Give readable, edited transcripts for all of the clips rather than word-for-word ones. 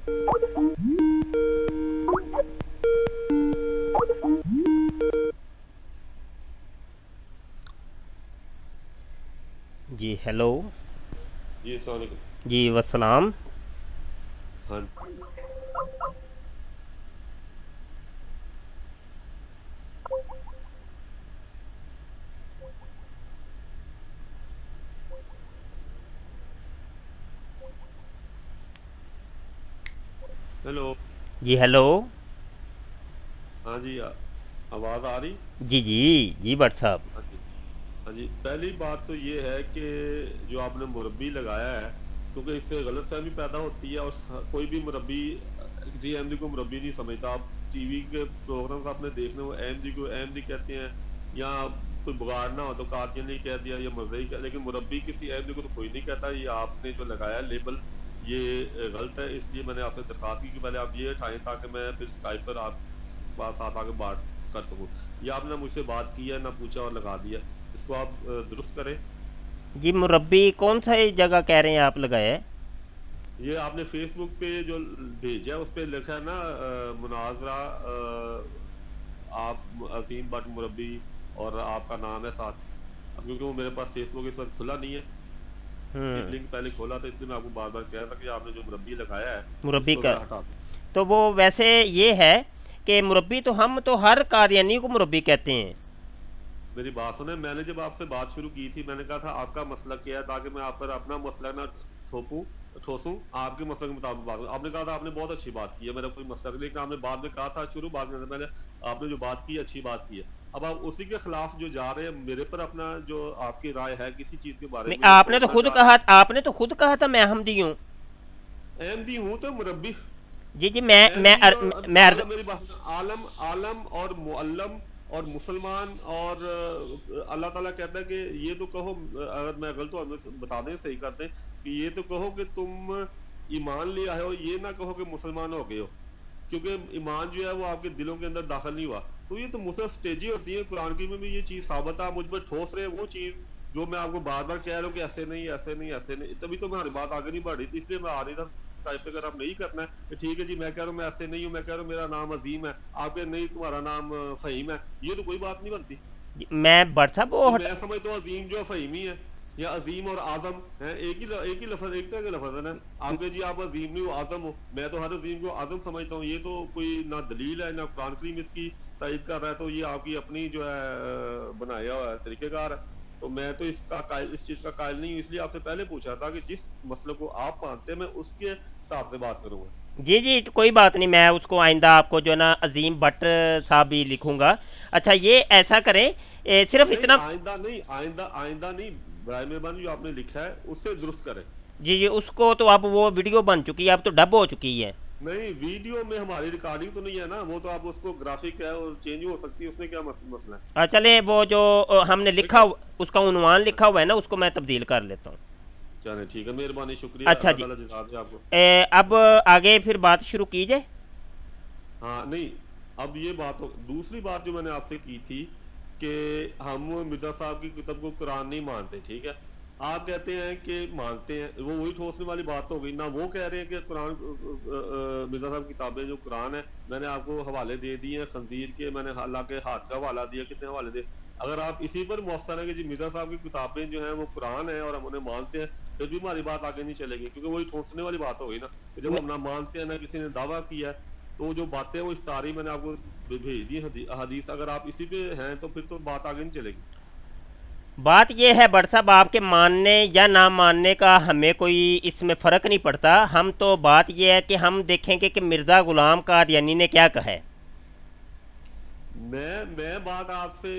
جی hello. جی السلام علیکم. جی وسلام. ہاں ہیلو. جی ہیلو. ہاں جی آواز آ رہی؟ جی جی جی بٹ صاحب. ہاں جی. ہاں جی، پہلی بات تو یہ ہے کہ جو آپ نے مربی لگایا ہے، کیونکہ اس سے غلط فہمی پیدا ہوتی ہے، اور کوئی بھی مربی کسی احمدی کو مربی نہیں سمجھتا. آپ ٹی وی کے پروگرامس آپ نے دیکھنے، وہ احمدی کو احمدی کہتے ہیں، یا کوئی بگاڑنا ہو تو قادیانی نہیں کہہ دیا یا مرزئی کہہ، لیکن مربی کسی احمدی کو تو کوئی نہیں کہتا. یہ آپ نے جو لگایا لیبل، یہ غلط ہے. اس لیے میں نے آپ سے درخواست کی کہ پہلے آپ یہ اٹھائیں تاکہ میں پھر اسکائپ پر آپ بات ساتھ آگے بات کر سکوں. یہ آپ نے مجھ سے بات کی ہے، نہ پوچھا اور لگا دیا. اس کو آپ درست کریں. جی مربی کون سا جگہ کہہ رہے ہیں آپ لگائے؟ یہ آپ نے فیس بک پہ جو بھیجا ہے اس پہ لکھا ہے نا مناظرہ آپ عظیم بٹ مربی، اور آپ کا نام ہے ساتھ. اب کیونکہ وہ میرے پاس فیس بک اس وقت کھلا نہیں ہے، یہ لنک پہلے کھولا تھا، اس لیے میں آپ کو بار بار کہہ رہا تھا کہ آپ نے جو مربی لگایا ہے اس مربی کو کا ذرا ہٹا دیں. تو وہ ویسے یہ ہے کہ مربی تو ہم تو ہر قادیانی کو مربی کہتے ہیں. میری بات سنیں، میں نے جب آپ سے بات شروع کی تھی میں نے کہا تھا آپ کا مسئلہ کیا ہے، تاکہ میں آپ پر اپنا مسئلہ نہ ٹھوسوں، آپ کے مسئلے کے مطابق بات کروں. آپ نے کہا تھا آپ نے بہت اچھی بات کی ہے، میرا کوئی مسئلہ نہیں، لیکن آپ نے بعد میں کہا تھا شروع بات کرنے سے پہلے آپ نے جو بات کی اچھی بات کی ہے. اب آپ اسی کے خلاف جو جا رہے ہیں، میرے پر اپنا جو آپ کی رائے ہے کسی چیز کے بارے نہیں، میں جو آپ نے تو تھوپنا خود چاہ رہے کہا، آپ نے تو خود کہا تھا میں احمدی ہوں. ہیں. احمدی ہوں تو مربی. جی جی میں احمدی اور عرض. عالم، میری بات عالم عالم اور معلم اور مسلمان، اور اللہ تعالیٰ کہتا ہے کہ یہ تو کہو، اگر میں غلط ہوں ہمیں بتا دیں، صحیح کر دیں، کہ یہ تو کہو کہ تم ایمان لے آئے ہو، یہ نہ کہو کہ مسلمان ہو گئے ہو، کیونکہ ایمان جو ہے وہ آپ کے دلوں کے اندر داخل نہیں ہوا. تو یہ تو مختلف سٹیجیں ہوتی ہیں. قرآن کی میں بھی یہ چیز ثابت ہے. آپ مجھ پر ٹھوس رہے ہیں وہ چیز جو میں آپ کو بار بار کہہ رہا ہوں کہ ایسے نہیں ایسے نہیں ایسے نہیں، تبھی تو ہماری بات آگے نہیں بڑھ رہی تھی. اس لیے میں آ نہیں تھا اسکائپ پہ. اگر آپ نہیں کرنا ہے کہ ٹھیک ہے جی، میں کہہ رہا ہوں میں ایسے نہیں ہوں، میں کہہ رہا ہوں میرا نام عظیم ہے، آپ کہ نہیں تمہارا نام فہیم ہے، یہ تو کوئی بات نہیں بنتی. میں بٹ صاحب تو وہ میں سمجھتا ہوں عظیم جو فہیمی ہے، یا عظیم اور اعظم ہے ایک ہی لفظ، ایک طرح کے لفظ ہے نا. آپ کہ جی آپ عظیم نہیں ہو اعظم ہو، میں تو ہر عظیم کو اعظم سمجھتا ہوں. یہ تو کوئی نہ دلیل ہے، نہ قرآن کریم اس کی تائید کر رہا ہے. تو یہ آپ کی اپنی جو ہے بنایا ہوا ہے طریقہ کار ہے. تو میں تو اس کا قائل، اس چیز کا قائل نہیں ہوں. اس لیے آپ سے پہلے پوچھا تھا کہ جس مسئلے کو آپ مانتے ہیں میں اس کے حساب سے بات کروں گا. جی جی کوئی بات نہیں، میں اس کو آئندہ آپ کو جو ہے نا عظیم بٹ صاحب بھی لکھوں گا. اچھا یہ ایسا کریں، صرف نہیں اتنا. آئندہ نہیں، آئندہ نہیں، برائے مہربانی جو آپ نے لکھا ہے اس سے درست کریں. جی جی اس کو تو اب وہ ویڈیو بن چکی ہے، اب تو ڈب ہو چکی ہے. نہیں ویڈیو میں ہماری ریکارڈنگ تو نہیں ہے نا، وہ تو آپ اس کو گرافک ہے وہ چینج ہو سکتی ہے، اس میں کیا مسئلہ ہے. چلیں وہ جو ہم نے لکھا دیکھیں اس کا عنوان لکھا ہوا ہے نا، اس کو میں تبدیل کر لیتا ہوں. چلیں ٹھیک ہے، مہربانی، شکریہ، اچھا اللہ جی، تعالیٰ جزاک دے آپ کو. اب آگے پھر بات شروع کیجیے. ہاں نہیں، اب یہ بات دوسری بات جو میں نے آپ سے کی تھی کہ ہم مرزا صاحب کی کتب کو قرآن نہیں مانتے. ٹھیک ہے، آپ کہتے ہیں کہ مانتے ہیں، وہ وہی ٹھوسنے والی بات ہو گئی نا. وہ کہہ رہے ہیں کہ قرآن، مرزا صاحب کی کتابیں جو قرآن ہے، میں نے آپ کو حوالے دے دیے ہیں خنزیر کے، میں نے اللہ کے ہاتھ کا حوالہ دیا، کتنے حوالے دے. اگر آپ اسی پر مؤثر ہیں کہ جی مرزا صاحب کی کتابیں جو ہیں وہ قرآن ہیں اور ہم انہیں مانتے ہیں، پھر بھی ہماری بات آگے نہیں چلے گی، کیونکہ وہی ٹھوسنے والی بات ہو گئی نا. کہ جب ہم نہ مانتے ہیں، نہ کسی نے دعویٰ کیا ہے، تو جو باتیں وہ استاری میں نے آپ کو بھیج دی حدیث، اگر آپ اسی پہ ہیں تو پھر تو بات آگے نہیں چلے گی. بات یہ ہے بٹ صاحب، آپ کے ماننے یا نہ ماننے کا ہمیں کوئی اس میں فرق نہیں پڑتا. ہم تو بات یہ ہے کہ ہم دیکھیں گے کہ مرزا غلام قادیانی نے کیا کہا ہے. میں بات آپ سے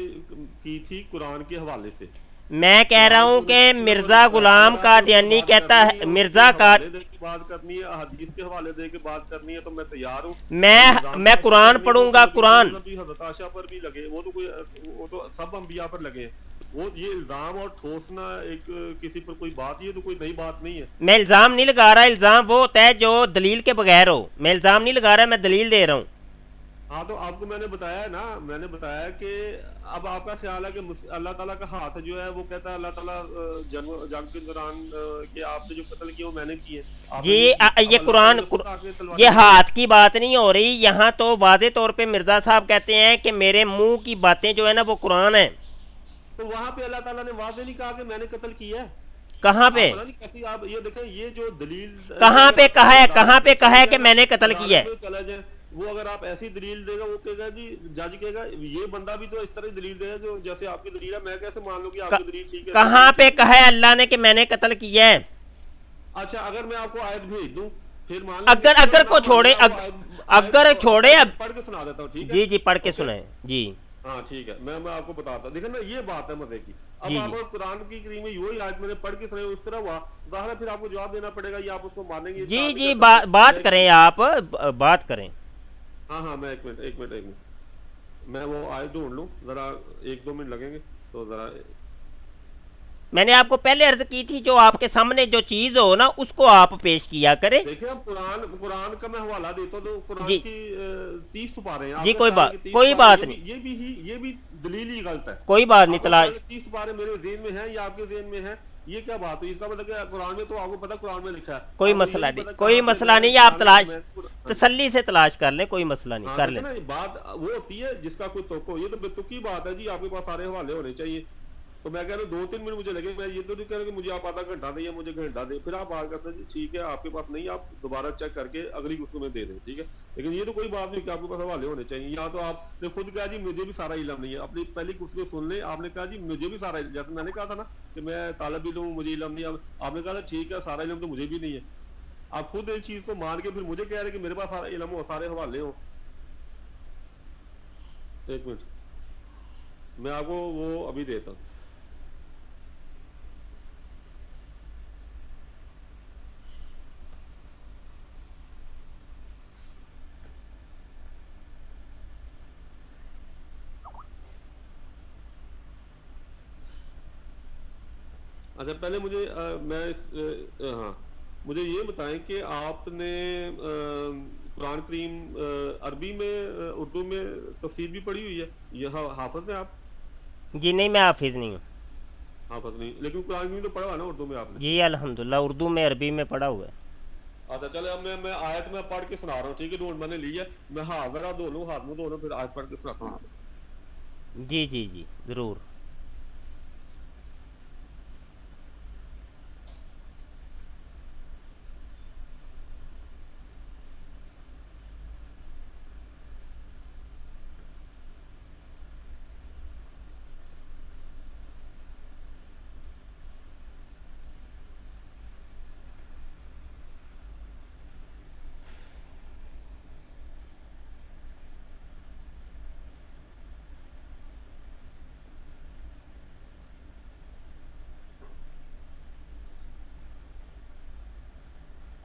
کی تھی قرآن کے حوالے سے. میں کہہ رہا قرآن ہوں جو کہ مستقبل مرزا اگر غلام آپ نے اس پر قادیانی بات کہتا کرنی ہے، ہے، اس کے مرزا کا. حوالے دے کے بات کرنی ہے، حدیث کے حوالے دے کے بات کرنی ہے، تو میں تیار ہوں. اور الزام میں تراشی قرآن کرنی ہے، وہ پڑھوں تو گا نبی صلی قرآن. اللہ علیہ وسلم، حضرت عائشہ پر بھی لگے، وہ تو کوئی، وہ تو سب انبیاء پر لگے ہیں. وہ یہ الزام اور ٹھوسنا ایک کسی پر کوئی بات، یہ تو کوئی نئی بات نہیں ہے. میں الزام نہیں لگا رہا، الزام وہ ہوتا ہے جو دلیل کے بغیر ہو. میں الزام نہیں لگا رہا، میں دلیل دے رہا ہوں. ہاں تو آپ کو میں نے بتایا ہے نا، میں نے بتایا کہ اب آپ کا خیال ہے کہ اللہ تعالیٰ کا ہاتھ جو ہے وہ کہتا ہے اللہ تعالیٰ جنگ کے دوران کہ آپ نے جو قتل کیا وہ میں نے کیے، آپ نے جی نہیں کی، یہ اب اللہ تعالیٰ قرآن نے خود آ کے تلواریں یہ چلائی ہیں۔ ہاتھ کی بات نہیں ہو رہی یہاں تو، واضح طور پہ مرزا صاحب کہتے ہیں کہ میرے منہ کی باتیں جو ہے نا وہ قرآن ہے۔ تو وہاں پہ اللہ تعالیٰ نے واضح نہیں کہا کہ میں نے قتل کیا ہے؟ کہاں آپ پہ پتہ نہیں کیسی، آپ یہ دیکھیں یہ جو دلیل کہاں اگر پہ آپ کہا ہے، کہاں عدالت پہ میں کہا چلے ہے کہ جائیں نا، میں نے قتل کیا عدالت ہے؟ میں چلے جائیں، وہ اگر آپ ایسی دلیل دے گا وہ کہے گا جی، جج کہے گا یہ بندہ بھی تو اس طرح دلیل دے گا جو جیسے آپ کی دلیل ہے، میں کیسے مان لوں کہ آپ کی دلیل ٹھیک ہے، اس کی کہاں دلیل پہ ٹھیک نہیں کہا ہے؟ ہے اللہ نے کہ میں نے قتل کیا ہے؟ اچھا اگر میں آپ کو آیت بھیج دوں پھر مان لیں گے، اگر چلو اگر نہ کو مان چھوڑے لیں، آپ کو آیت اگر چھوڑے اب، پڑھ کے سنا دیتا ہوں، ٹھیک ہے؟ جی جی پڑھ کے اوکے، سنائیں جی ہاں ٹھیک ہے، میں آپ کو بتاتا ہوں، دیکھیں نا یہ بات ہے مزے کی۔ اب جی آپ جی قرآن کی کریم میں وہی آیت میں نے پڑھ کے سنائی، اس طرح ہوا ظاہر ہے پھر آپ کو جواب دینا پڑے گا، یا آپ اس کو مانیں گے، یہ جی چار نہیں جی کر سکتے۔ میں بات ایک کریں منٹ، آپ، بات کریں۔ ہاں ہاں میں ایک منٹ میں وہ آیت ڈھونڈ لوں ذرا، 1-2 منٹ لگیں گے تو ذرا۔ میں نے آپ کو پہلے عرض کی تھی جو آپ کے سامنے جو چیز ہو نا اس کو آپ پیش کیا کریں۔ دیکھیں اب قرآن کا میں حوالہ دیتا ہوں تو قرآن جی کی 30 سپارے ہیں، آپ جی کا کوئی خیال ہے بات کہ 30 کوئی سپارے بات نہیں، یہ بھی دلیل ہی غلط ہے؟ کوئی بات نہیں آپ کا تلاش، خیال ہے 30 سپارے میرے ذہن میں ہیں یا آپ کے ذہن میں ہیں؟ یہ کیا بات ہوئی؟ اس کا مطلب کہ قرآن میں تو آپ کو پتا قرآن میں لکھا ہے، کوئی آپ کو یہ مسئلہ نہیں نہیں، پتا کوئی کہاں پہ مسئلہ میں نہیں، آپ ڈالا کہ تلاش میں، ہاں جی، تسلی سے تلاش کر لیں، کوئی مسئلہ نہیں، ہاں کر دیکھیں لیں۔ نا یہ بات وہ ہوتی ہے جس کا کوئی توقع ہو، یہ تو بے تکی بات ہے جی، آپ کے پاس سارے حوالے ہونے چاہیے۔ تو میں کہہ رہا ہوں 2-3 منٹ مجھے لگے، میں یہ تو نہیں کہہ رہا کہ مجھے آپ آدھا گھنٹہ دیں یا مجھے گھنٹہ دیں، پھر آپ بات کر سکتے جی ٹھیک ہے آپ کے پاس نہیں، آپ دوبارہ چیک کر کے اگلی گفتگو میں دے دیں، ٹھیک ہے؟ لیکن یہ تو کوئی بات نہیں کہ آپ کے پاس حوالے ہونے چاہیے، یا تو آپ نے خود کہا جی مجھے بھی سارا علم نہیں ہے، اپنی پہلی گفتگو سن لیں، آپ نے کہا جی مجھے بھی سارا علم، جیسے میں نے کہا تھا نا کہ میں طالب علم ہوں مجھے علم نہیں ہے، آپ نے کہا تھا ٹھیک ہے سارا علم تو مجھے بھی نہیں ہے، آپ خود ایک چیز کو مان کے پھر مجھے کہہ رہے کہ میرے پاس سارا علم ہو، سارے حوالے ہوں۔ 1 منٹ میں آپ کو وہ ابھی دیتا ہوں۔ اچھا پہلے مجھے ہاں مجھے یہ بتائیں کہ آپ نے قرآن کریم عربی میں اردو میں تفسیر بھی پڑھی ہوئی ہے، یہ حافظ ہیں آپ؟ جی نہیں میں حافظ نہیں ہوں۔ حافظ نہیں لیکن قرآن کریم تو پڑھا ہوا نا اردو میں آپ نے؟ جی الحمدللہ اردو میں عربی میں پڑھا ہوا ہے۔ اچھا چلے اب میں آیت میں پڑھ کے سنا رہا ہوں، ٹھیک ہے؟ نوٹ میں نے لی ہے، میں ہاتھ ذرا دھو لوں، ہاتھ منہ دھو لوں، پھر آیت پڑھ کے سناتا ہوں۔ جی جی جی ضرور۔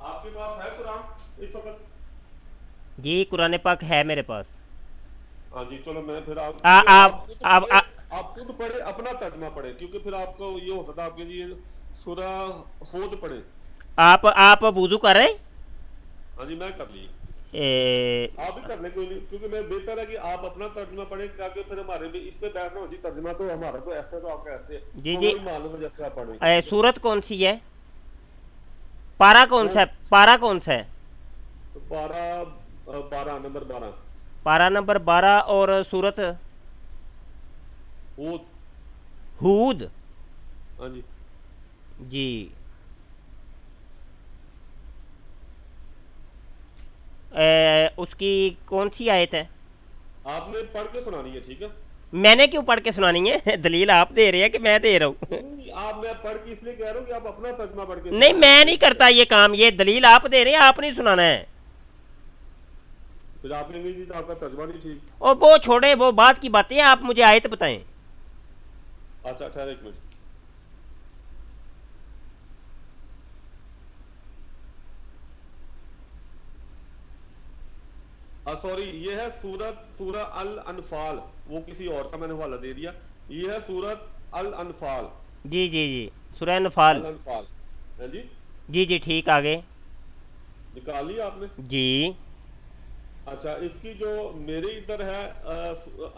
آپ کے پاس ہے قرآن اس وقت؟ جی قرآن پاک ہے میرے پاس۔ ہاں جی چلو میں پھر آپ آ, یہ آپ آپ خود آپ پڑھے، آپ خود پڑھے اپنا ترجمہ پڑھے، کیونکہ پھر آپ کو یہ ہو سکتا ہے آپ کے لیے سورہ ہود پڑھے۔ آپ وضو کر رہے ہیں؟ ہاں جی میں کر لی، اے، آپ بھی کر لیں کوئی نہیں، کیونکہ میں بہتر ہے کہ آپ اپنا ترجمہ پڑھیں تاکہ پھر ہمارے بھی اس پہ بحث نہ ہوتی، ترجمہ تو ہمارا تو ایسے ہے تو آپ کا ایسے ہے، جی تو جی وہی معلوم ہے جیسے آپ پڑھیں گے، ٹھیک ہے؟ سورت کون سی ہے؟ پارا کون سا ہے؟ ہود پارا کون سا ہے؟ پارہ 12 نمبر 12 پارا نمبر 12 اور سورت ہود۔ ہود۔ ہاں جی جی اس کی کون سی آیت ہے؟ آپ نے پڑھ کے سنانی ہے، ٹھیک ہے؟ میں نے کیوں پڑھ کے سنانی ہے؟ دلیل آپ دے رہے ہیں کہ میں دے رہا ہوں؟ نہیں نہیں آپ، میں پڑھ کے اس لیے کہہ رہا ہوں کہ آپ اپنا ترجمہ پڑھ کے نہیں سنائیں، میں نہیں ٹھیک ہے؟ کرتا یہ کام، یہ دلیل آپ دے رہے ہیں، آپ نہیں سنانا ہے۔ پھر آپ نے نہیں تو آپ کا ترجمہ نہیں ٹھیک۔ اور وہ چھوڑے، وہ بات کی باتیں ہیں، آپ مجھے آیت بتائیں۔ اچھا ٹھہر 1 منٹ، سوری یہ ہے سورہ الانفال، وہ کسی اور کا میں نے حوالہ دے دیا، یہ ہے سورت الانفال۔ جی جی جی سورہ انفال۔ الانفال ہے جی، جی جی ٹھیک، آگے؟ نکال لیا آپ نے؟ جی अच्छा, इसकी जो मेरे इधर है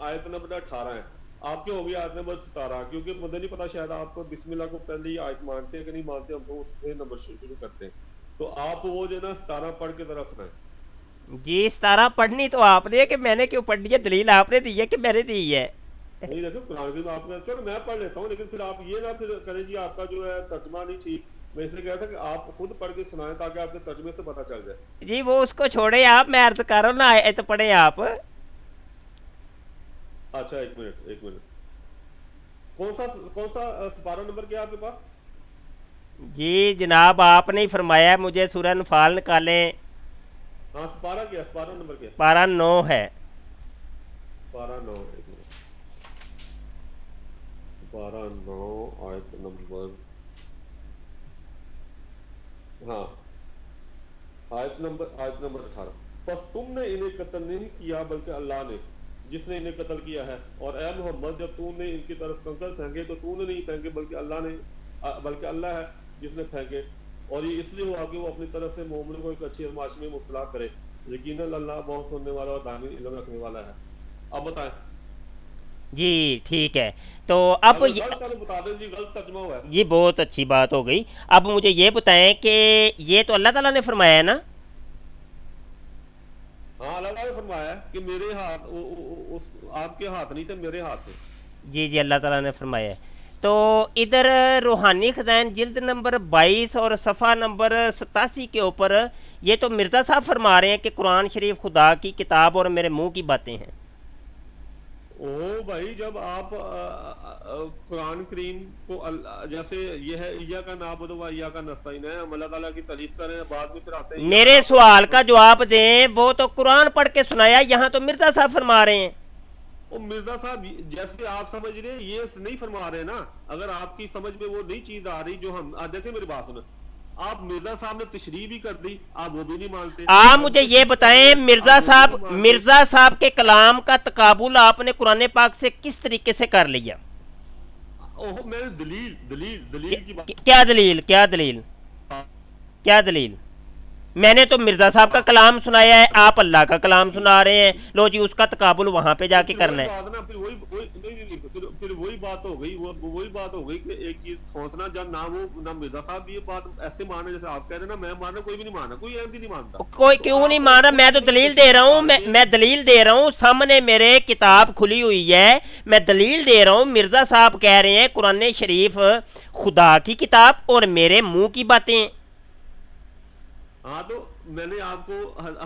आयत नंबर 18 है, आपकी होगी आयत नंबर 17, क्योंकि मुझे नहीं पता, शायद आप बिस्मिल्लाह को पहली आयत मानते हैं कि नहीं मानते, हम तो उससे नंबर शुरू करते हैं। तो आप वो जो है ना 17 पढ़ के जरा सुनाएं। जी 17 पढ़नी तो आपने है कि मैंने क्यों पढ़नी है? दलील आपने दी है कि मैंने दी है? नहीं देखो, कुरान शरीफ आपने, चलो मैं पढ़ लेता हूँ, लेकिन फिर आप ये ना फिर करें जी आपका जो है तर्जुमा नहीं ठीक। मैं इसलिए कह था कि आप खुद पढ़ के सुनाएं ताकि आपके तर्जुमे से पता चल जाए। जी वो उसको छोड़े आप, मैं अर्ज कर रहा हूँ ना, आयत पढ़े आप। अच्छा, एक मिनट एक मिनट, कौन सा सिपारा नंबर क्या है आपके पास? जी जनाब आपने ही फरमाया है मुझे सूरह अनफाल निकालें। हाँ, सिपारा क्या है, सिपारा नंबर क्या है? पारा 9 है। सिपारा 9, एक मिनट, सिपारा 9 आयत नंबर, हाँ, आयत नंबर 18। बस तुमने इन्हें कत्ल नहीं किया बल्कि अल्लाह ने, जिसने इन्हें कत्ल किया है, और ए मोहम्मद जब तूने इनकी तरफ कंकर फेंके तो तूने नहीं फेंके बल्कि अल्लाह ने, बल्कि अल्लाह है जिसने फेंके, और ये इसलिए हुआ कि वो अपनी तरफ से मोमिन को एक अच्छी आजमाइश में मुब्तला करे। यकीनन अल्लाह बहुत सुनने वाला और दानी इल्म रखने वाला है। अब बताएं। जी ठीक है, तो अब अगर गलत है तो बता दें जी, गलत तर्जुमा हुआ है। ये बहुत अच्छी बात हो गई। अब मुझे ये बताएं कि ये तो अल्लाह ताला ने फरमाया है ना? हाँ, अल्लाह ताला ने फरमाया है कि मेरे हाथ उस आपके हाथ नहीं थे, मेरे हाथ थे। जी जी अल्लाह ताला ने फरमाया है। तो इधर रूहानी खजान जिल्द नंबर 22 और सफ़ा नंबर 87 के ऊपर ये तो मिर्ज़ा साहब फरमा रहे हैं कि कुरान शरीफ खुदा की किताब और मेरे मुंह की बातें हैं। ओ भाई, जब आप कुरान करीम को जैसे ये है, ईया का नाबुदु व ईया का नस्तईन है, हम अल्लाह ताला की तारीफ कर रहे हैं, बाद में फिर आते हैं मेरे सवाल का जवाब दें, वो तो कुरान पढ़ के सुनाया, यहाँ तो मिर्ज़ा साहब फरमा रहे हैं। ओ मिर्जा साहब, जैसे आप समझ रहे हैं ये नहीं फरमा रहे ना। अगर आपकी समझ में वो नई चीज आ रही जो हम देखें, मेरी बात सुनो, आप मिर्जा साहब ने तशरीह भी कर दी, आप वो भी नहीं मानते। आप मुझे ये बताएं, मिर्ज़ा साहब के कलाम का तकाबुल आपने कुरान पाक से किस तरीके से कर लिया? ओह, मैंने दलील दलील दलील की बात। क्या दलील, क्या दलील, क्या दलील? मैंने तो मिर्ज़ा साहब का कलाम सुनाया है, आप अल्लाह का कलाम सुना रहे हैं। लो जी, उसका तकाबुल वहां पे जाके करना है। फिर वही बात हो गई, वही बात हो गई कि एक चीज सोचना, जब ना वो ना मिर्जा साहब ये बात ऐसे माने जैसे आप कह रहे हैं ना, मैं माना, कोई भी नहीं माना, कोई अहमदी नहीं मानता। कोई क्यों नहीं मान रहा? मैं तो दलील दे रहा हूँ, मैं दलील दे रहा हूँ, सामने मेरे किताब खुली हुई है, मैं दलील दे रहा हूँ। मिर्ज़ा साहब कह रहे हैं कुरान शरीफ खुदा की किताब और मेरे मुंह की बातें। हाँ, तो मैंने आपको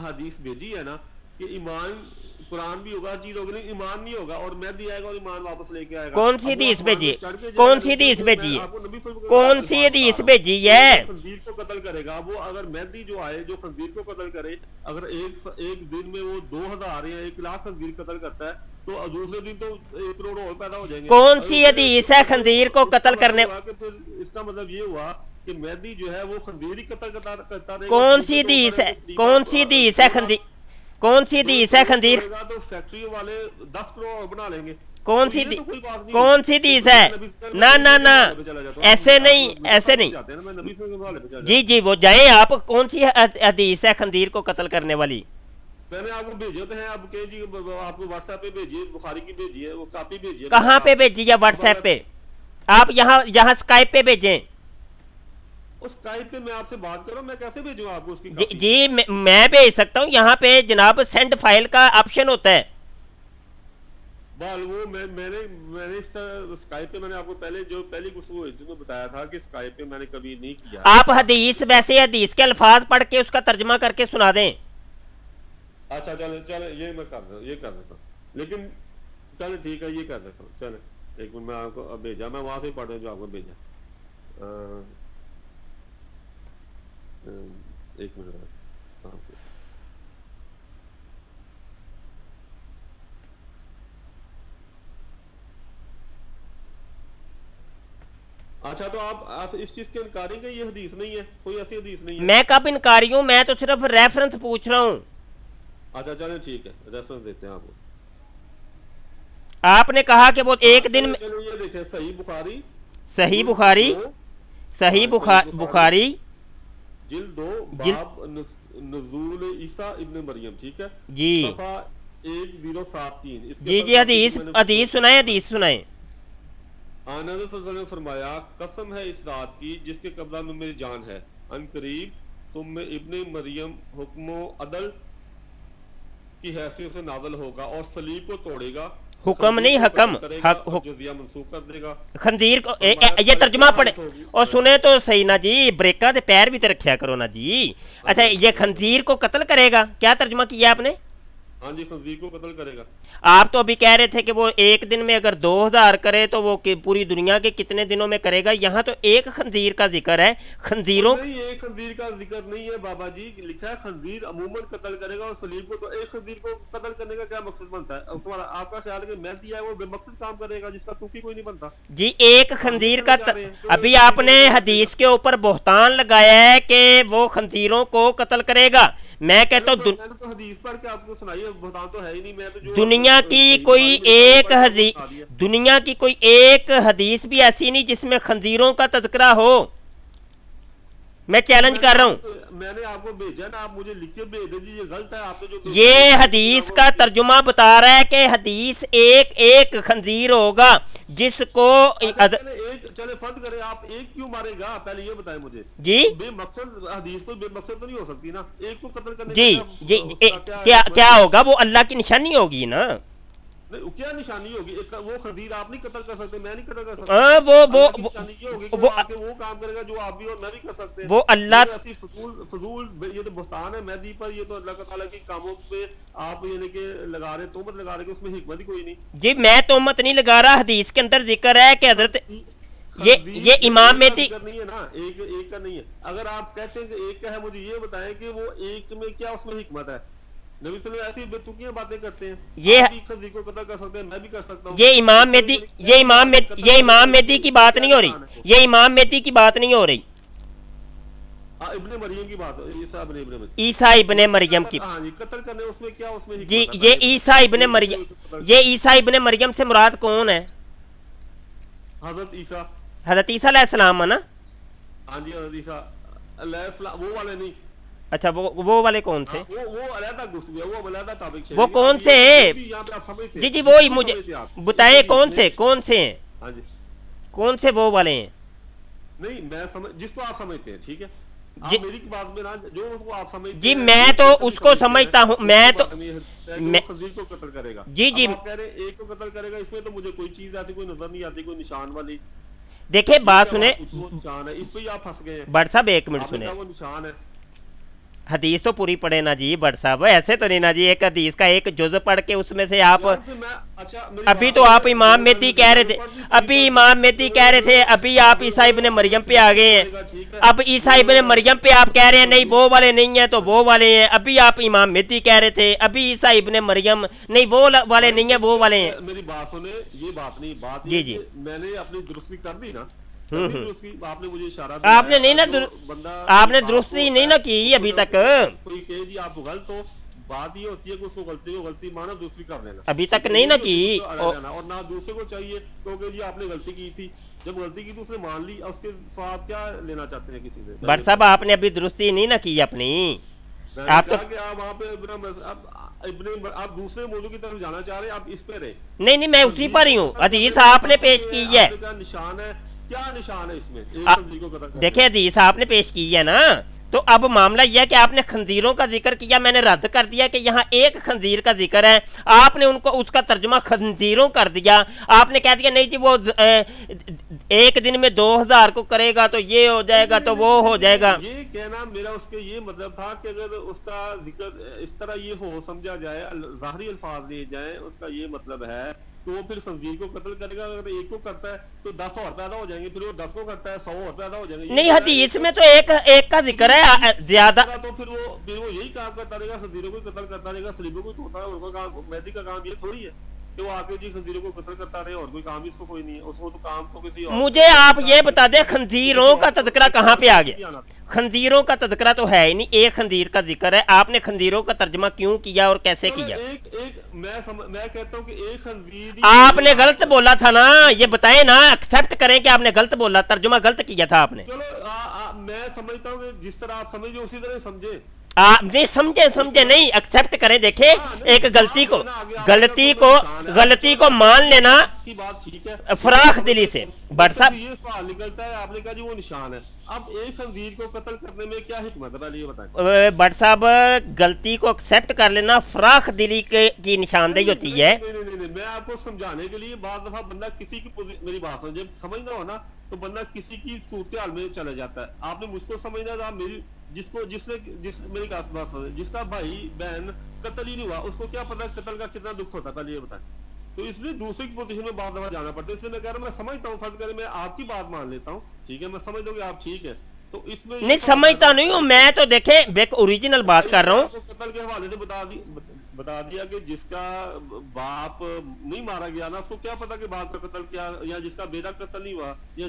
हदीस भेजी है ना कि ईमान, कुरान भी होगा, हर चीज होगी, नहीं ईमान नहीं होगा, और मेहदी आएगा और ईमान वापस लेके आएगा। कौन सी हदीस भेजी? कौन कौन सी हदीस भेजी है? कौन सी हदीस भेजी है? खंजीर को कत्ल करेगा वो, अगर मेहदी जो आए जो खंजीर को कत्ल करे, अगर एक दिन में वो 2000 या 1 लाख खंजीर कत्ल करता है, तो दूसरे दिन तो 1 करोड़ और पैदा हो जाएंगे। कौन सी हदीस है खंजीर को कत्ल करने? फिर इसका मतलब ये हुआ कि मेहदी जो है वो खंजीर ही कत्ल करता रहेगा। कौन सी हदीस है? कौन सी हदीस है खंजीर? कौन सी हदीस है खंजीर? तो फैक्ट्री वाले 10 करोड़ और बना लेंगे। कौन तो सी ये तो कोई बात नहीं। कौन सी हदीस है? ना ना ना, ऐसे नहीं, ऐसे नहीं। मैं नबी से हवाले पे चला जी जी वो जाए आप, कौन सी हदीस है खंजीर को कत्ल करने वाली? मैंने आपको भेजे तो हैं, अब के जी आपको व्हाट्सएप पे भेजिए, बुखारी की भेजिए, वो कॉपी भेजिए। कहाँ पे भेजी है? व्हाट्सएप पे? आप यहाँ स्काइप पे भेजें। उस स्काइप पे मैं आपसे बात कर रहा हूँ, मैं कैसे भेजूँ आपको उसकी जी, कॉपी? जी मैं भेज सकता हूँ। यहाँ पे जनाब सेंड फाइल का ऑप्शन होता है। बाल वो मैंने इस स्काइप पे मैंने आपको पहली गुफ्तगू हुई थी तो बताया था कि स्काइप पे मैंने कभी नहीं किया। आप हदीस, वैसे हदीस के अल्फाज पढ़ के उसका तर्जमा करके सुना दें। अच्छा, चले चले, ये मैं कर ये कर देता हूँ, लेकिन चले ठीक है, ये कर देता हूँ। चले एक मिनट, मैं आपको अब भेजा, मैं वहां से पढ़ रहा हूँ जो आपको भेजा। एक मिनट। अच्छा, तो आप इस चीज के इनकारी हैं, ये हदीस नहीं है, कोई ऐसी हदीस नहीं है। मैं कब इनकारी हूँ? मैं तो सिर्फ रेफरेंस पूछ रहा हूँ। अच्छा चलो ठीक है, रेफरेंस देते हैं आपको। आपने कहा कि वो एक दिन में चलो ये देखें, सही बुखारी, सही बुखारी, सही बुखारी जिल्द 2 जिल बाब नज़ूल ईसा इब्न मरियम, ठीक है, जी सफ़ा 1073। जी जी, हदीस सुनाए, हदीस सुनाए। आनंद सल्लल्लाहु अलैहि वसल्लम ने फरमाया, कसम है इस रात की जिसके कब्जा में मेरी जान है, अनकरीब तुम में इब्ने मरियम हुक्म अदल की हैसियत से नाज़िल होगा और सलीब को तोड़ेगा, हुक्म नहीं, हकम, हक, जजिया मंसूख कर देगा। खंजीर को ये तर्जुमा पढ़े और सुने तो सही ना जी, ब्रेका ते पैर भी तो रखा करो ना जी। अच्छा, ये खंजीर को कत्ल करेगा, क्या तर्जुमा किया आपने? हाँ जी, खंजीर को कत्ल करेगा। आप तो अभी कह रहे थे कि वो एक दिन में अगर 2000 करे तो वो पूरी दुनिया के कितने दिनों में करेगा। यहाँ तो एक खंजीर का जिक्र है, खंजीरों नहीं, एक खंजीर का जिक्र नहीं है बाबा जी, लिखा है खंजीर अमूमन कत्ल करेगा और सलीब को। तो एक खंजीर को कत्ल करने का क्या मकसद बनता है? अब तुम्हारा आपका ख्याल है कि मेहदी है वो बेमकसद काम करेगा जिसका तुकी कोई नहीं बनता जी। एक खंजीर का अभी आपने हदीस के ऊपर बोहतान लगाया है कि वो खंजीरों को कत्ल करेगा। मैं कहता हूँ मैंने तो हदीस पढ़ के आपको सुनाई है, भुगतान तो है ही नहीं। मैं तो जो दुनिया की कोई एक हदीस, दुनिया की कोई एक हदीस भी ऐसी नहीं जिसमें खंजीरों का तज़किरा हो। मैं चैलेंज कर रहा हूँ। मैंने आपको भेजा ना, आप मुझे लिख के भेज दीजिए, ये गलत है आपने जो ये हदीस का तर्जुमा बता रहा है कि हदीस एक एक खंजीर होगा जिसको चले फर्ज करें, आप एक क्यों मारेगा पहले ये बताएं मुझे जी। बेमकसद हदीस कोई बेमकसद तो नहीं हो सकती ना, एक को कत्ल करने जी जी, क्या होगा? वो अल्लाह की निशानी होगी ना। नहीं, क्या निशानी होगी? वो खंजीर आप नहीं कत्ल कर सकते, मैं नहीं कत्ल कर सकता। वो निशानी ये होगी कि वो आके वो काम करेगा जो आप भी और मैं भी कर सकते हैं। वो अल्लाह ऐसी फजूल ये तो बुहतान है मेहदी पर, ये तो अल्लाह ताला की कामों पे आप यानी कि लगा रहे, तोहमत लगा रहे, उसमें हिकमत ही कोई नहीं जी। मैं तोहमत नहीं लगा रहा, हदीस के अंदर जिक्र है कि हजरत ये इमाम मेहदी नहीं है ना, एक का नहीं है। अगर आप कहते हैं कि एक का है, मुझे ये बताएं कि वो एक में क्या उसमें हिकमत है? नबी सल्लल्लाहु अलैहि वसल्लम ऐसी बेतुकियां बातें करते हैं। ये खंजीर को कत्ल कर सकते हैं, मैं भी कर सकता हूं। ये इमाम मेहदी की बात नहीं हो रही, ये इमाम मेहदी की बात नहीं हो रही, इब्ने मरियम की बात, ईसा इब्ने मरियम की। हाँ जी, कत्ल करने उसमें क्या उसमें जी, ये ईसा इब्ने मरियम, ये ईसा इब्ने मरियम से मुराद कौन है? हजरत ईसा, हजरत ईसा अलैहिस्सलाम है ना? हाँ जी, हजरत ईसा अलैहिस्सलाम, वो वाले नहीं। अच्छा, वो वाले कौन से? वो अलग गुफ्तगू है, वो अलग टॉपिक है। वो कौन से? जी जी, वो ही मुझे बताएं कौन से हैं? हाँ जी, कौन से वो वाले हैं? नहीं, मैं समझ जिसको आप समझते हैं, ठीक है, आप मेरी बात में ना, जो उसको आप समझते जी, मैं तो उसको समझता हूँ, मैं तो खंजीर को कत्ल करेगा। जी जी, आप कह रहे हैं एक को कत्ल करेगा, इसमें तो मुझे कोई चीज ऐसी कोई नजर नहीं आती, कोई निशान वाली। देखिए बात सुने, निशान है, इस पे आप फंस गए हैं। बट साहब एक मिनट सुने, वो निशान है। हदीस तो पूरी पढ़े ना जी बट साहब, ऐसे तो नहीं ना जी, एक हदीस का एक जुज पढ़ के उसमें से आप अभी तो आप इमाम मेहदी कह रहे थे, अभी इमाम मेहदी कह रहे थे, अभी आप ईसा इब्ने मरियम पे आ गए हैं। अब ईसा इब्ने मरियम पे आप कह रहे हैं नहीं वो वाले नहीं है तो वो वाले हैं। अभी आप इमाम मेहदी कह रहे थे, अभी ईसा इब्ने मरियम नहीं वो वाले नहीं है वो वाले हैं। मेरी बात सुने, ये बात नहीं, बात जी जी, मैंने अपनी दुरुस्ती कर दी ना, आपने मुझे इशारा आपने नहीं ना आपने दुरुस्ती नहीं ना की अभी तक। कोई कहे जी आप गलत हो, बात ये होती है कि उसको गलती को गलती मानो, दूसरी कर लेना। अभी तक नहीं ना की, और ना दूसरे को चाहिए क्योंकि जी आपने गलती की थी, जब गलती की तो उसने मान ली, उसके स्वाब क्या लेना चाहते हैं किसी से? बट साहब आपने अभी दुरुस्ती नहीं ना की अपनी, आप तो वहाँ पे आप दूसरे मौजू की तरफ जाना चाह रहे हैं, आप इस पे रहे। नहीं, मैं उसी पर ही हूँ। हदीस आपने पेश की है, निशान है, क्या निशान है इसमें? देखिए हदीस आपने पेश की है ना, तो अब मामला यह है कि आपने खंजीरों का जिक्र किया, मैंने रद्द कर दिया कि यहाँ एक खंजीर का जिक्र है, आपने उनको उसका तर्जुमा खंजीरों कर दिया। आपने कह दिया नहीं जी वो एक दिन में 2000 को करेगा तो ये हो जाएगा तो वो हो जाएगा। ये कहना मेरा उसके ये मतलब था कि अगर उसका जिक्र इस तरह ये हो समझा जाए, ज़ाहिरी अल्फाज लिए जाए, उसका ये मतलब है तो वो फिर खंजीर को कत्ल करेगा। अगर एक को करता है तो 10 और पैदा हो जाएंगे, फिर वो 10 को करता है 100 और पैदा हो जाएंगे। नहीं, हदीस में तो एक का जिक्र है ज्यादा, तो फिर वो यही काम करता रहेगा, खंजीरों को कत्ल करता रहेगा, सलीबों को तोड़ता है। उनका काम, मेहदी का काम ये थोड़ी है कि वो आके जी खंजीरों को कत्ल करता रहे, और कोई काम इसको कोई नहीं है, उसको तो काम तो किसी और। मुझे आप ये बता दें खंजीरों का तज़किरा कहाँ पे आ गया? खंजीरों का तज़किरा तो है ही नहीं, एक खंजीर का जिक्र है। आपने खंजीरों का तर्जुमा क्यों किया और कैसे किया? मैं कहता हूँ कि एक खंजीर आपने गलत बोला था ना, ये बताएं ना, एक्सेप्ट करें कि आपने गलत बोला, तर्जुमा गलत किया था आपने। चलो मैं समझता हूँ कि जिस तरह आप समझे उसी तरह समझे। आप नहीं समझे नहीं, एक्सेप्ट करें। देखें, नहीं, एक गलती को मान लेना, आगे आपका कोई निशान है, गलती को मान लेना की बात ठीक है, फराख दिली से। बट सब साहब ये सवाल निकलता है, आपने कहा जी वो निशान है, अब एक खंजीर को कत्ल करने में क्या हिकमत है, पहले ये बताएं। भट्ट साहब, गलती को एक्सेप्ट कर लेना फराख दिली की निशानदेही होती है। नहीं, मैं आपको समझाने के लिए, बात दफा बंदा किसी की मेरी बात समझे, समझना हो ना, तो बंदा किसी की सूरत हाल में चला जाता है। आपने मुझको समझना था, मेरी जिसको मेरी बात समझे, जिसका भाई बहन कत्ल ही नहीं हुआ, उसको क्या पता कत्ल का कितना दुख होता है, पहले ये बताएं। तो इसलिए दूसरे की पोजीशन में बात दफा जाना पड़ता है। इसलिए मैं कह रहा हूँ, मैं समझता हूँ, फर्ज करें मैं आपकी बात मान लेता हूँ, ठीक है, मैं समझ लूँ कि आप ठीक है, तो इसमें नहीं समझता नहीं हूँ मैं, तो देखें एक ओरिजिनल बात कर रहा हूँ। कत्ल के हवाले से बता दिया कि जिसका बाप नहीं मारा गया ना, उसको क्या पता कि बाप का कत्ल क्या, या जिसका बेटा कत्ल नहीं हुआ, या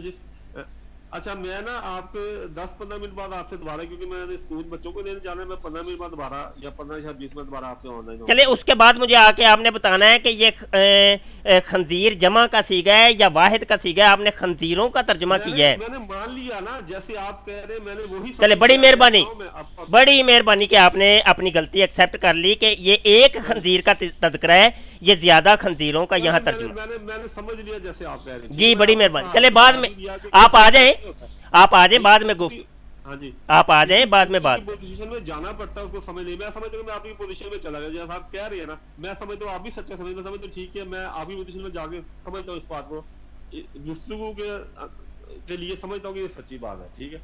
अच्छा मैं ना आपके 10-15 मिनट बाद आपसे दोबारा, क्योंकि मैंने स्कूल बच्चों को लेने जाना है, मैं 15 मिनट बाद दोबारा, या 15 या 20 मिनट दोबारा आपसे ऑनलाइन। चले, उसके बाद मुझे आके आपने बताना है कि ये खंजीर जमा का सीगा है या वाहिद का सीगा है। आपने खंजीरों का तर्जुमा किया है। मैंने मान लिया ना, जैसे आप कह रहे हैं, मैंने वही चले, बड़ी मेहरबानी, बड़ी मेहरबानी कि आपने अपनी गलती एक्सेप्ट कर ली कि ये एक खंजीर का तذकरा है, ये ज्यादा खंजीरों का यहाँ तर्जुमा। मैंने समझ लिया जैसे आप कह रहे हैं। जी बड़ी मेहरबानी। चले, बाद में आप आ जाएं, आप आ जाएं, बाद में हाँ जी, आप आ जाएं, बाद में बात। पोजीशन में जाना पड़ता है, उसको समझ नहीं। मैं समझता हूँ मैं आपकी पोजीशन में चला गया, जैसा आप कह रहे हैं ना, मैं समझता हूँ आप भी सच्चा समझ, मैं समझता हूँ ठीक है, मैं आपकी पोजीशन में जाके समझता हूँ इस बात को, गुफ्तगू के लिए समझता हूँ कि ये सच्ची बात है, ठीक है।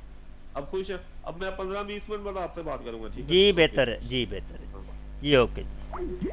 अब खुश है, अब मैं 15-20 मिनट बाद आपसे बात करूंगा, ठीक है जी बेहतर है, जी बेहतर है जी, ओके जी।